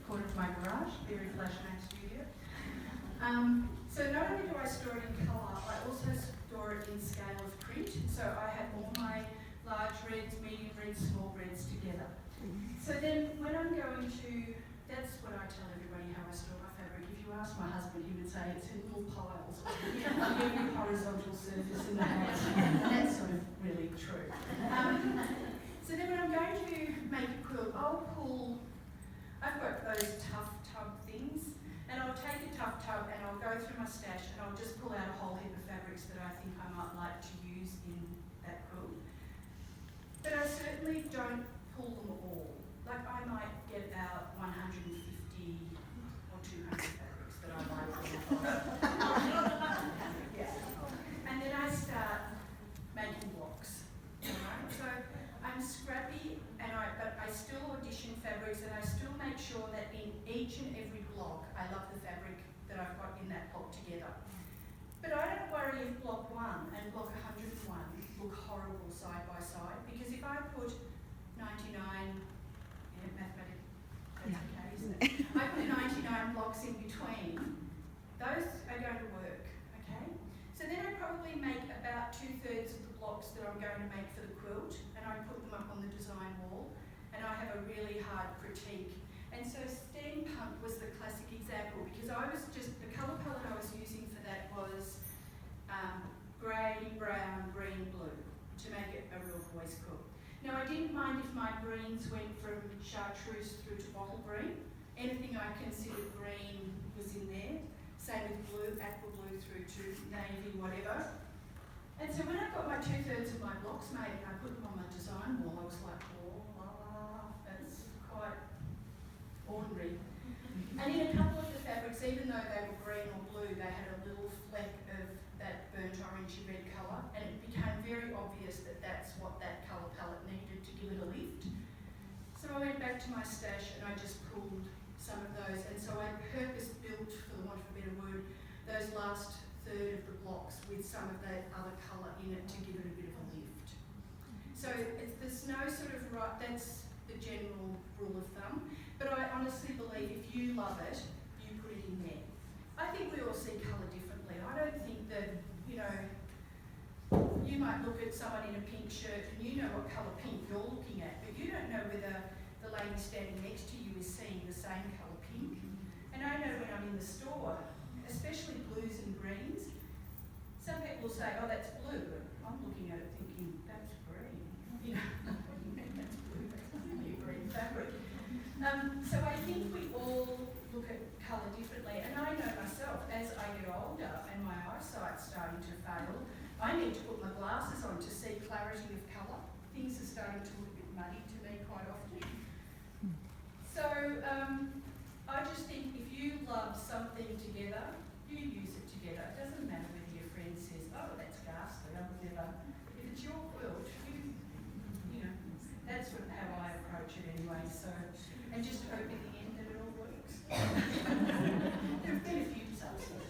corner of my garage, very flash mac studio. So not only do I store it in colour, I also store it in scale of print. So I have all my large reds, medium reds, small reds together. So then when I'm going to, that's what I tell everybody how I store my fabric. If you ask my husband, he would say it's in little piles on every horizontal surface in the house. And that's sort of really true. So then when I'm going to make a quilt, I've got those tough tub things, and I'll take a tough tub and I'll go through my stash and I'll just pull out a whole heap of fabrics that I think I might like to use in that quilt. But I certainly don't pull them all. Like I might get about 150 or 200 fabrics that I like. Yeah. And then I start making blocks. Right? So I'm scrappy, but I still audition fabrics, and I still make sure that in each and every block, I love the fabric that I've got in that block together. But I don't worry if block 1 and block 101 look horrible side by side, because if I put 99, mathematics, that's okay, isn't it? I put 99 blocks in between, those are going to work, okay? So then I probably make about 2/3 of the blocks that I'm going to make for the quilt, and I put them up on the design wall, and I have a really hard critique. And so steampunk was the classic example, because the colour palette I was using for that was grey, brown, green, blue, to make it a real voice quilt. Now I didn't mind if my greens went from chartreuse through to bottle green. Anything I considered green was in there. Same with blue, aqua blue through to navy, whatever. And so when I got my 2/3 of my blocks made and I put them on my design wall, I was like, oh, that's quite ordinary. And in a couple of the fabrics, even though they were green or blue, they had a little fleck of that burnt orangey red colour, and it became very obvious that that's what that colour palette needed to give it a lift. So I went back to my stash and I just pulled some of those, and so I purpose-built, for the want of a better word, those last third of the blocks with some of that other colour in it to give it a bit of a lift. So there's no sort of right, that's the general rule of thumb, but I honestly believe if you love it, you put it in there. I think we all see colour differently. I don't think that, you might look at someone in a pink shirt and you know what colour pink you're looking at, but you don't know whether the lady standing next to you is seeing the same colour pink. And I know when I'm in the store, especially blues and greens, some people will say, oh, that's blue, but I'm looking at it thinking, that's green. That's blue, that's really green fabric. So I think we all look at colour differently, and I know myself, as I get older and my eyesight's starting to fail, I need to put my glasses on to see clarity of colour. Things are starting to look a bit muddy to me quite often. So I just think if you love something together, you use it together. It doesn't matter whether your friend says, oh, that's ghastly, I would never. If it's your quilt, that's how I approach it anyway. So, and just hope in the end that it all works. There have been a few disasters.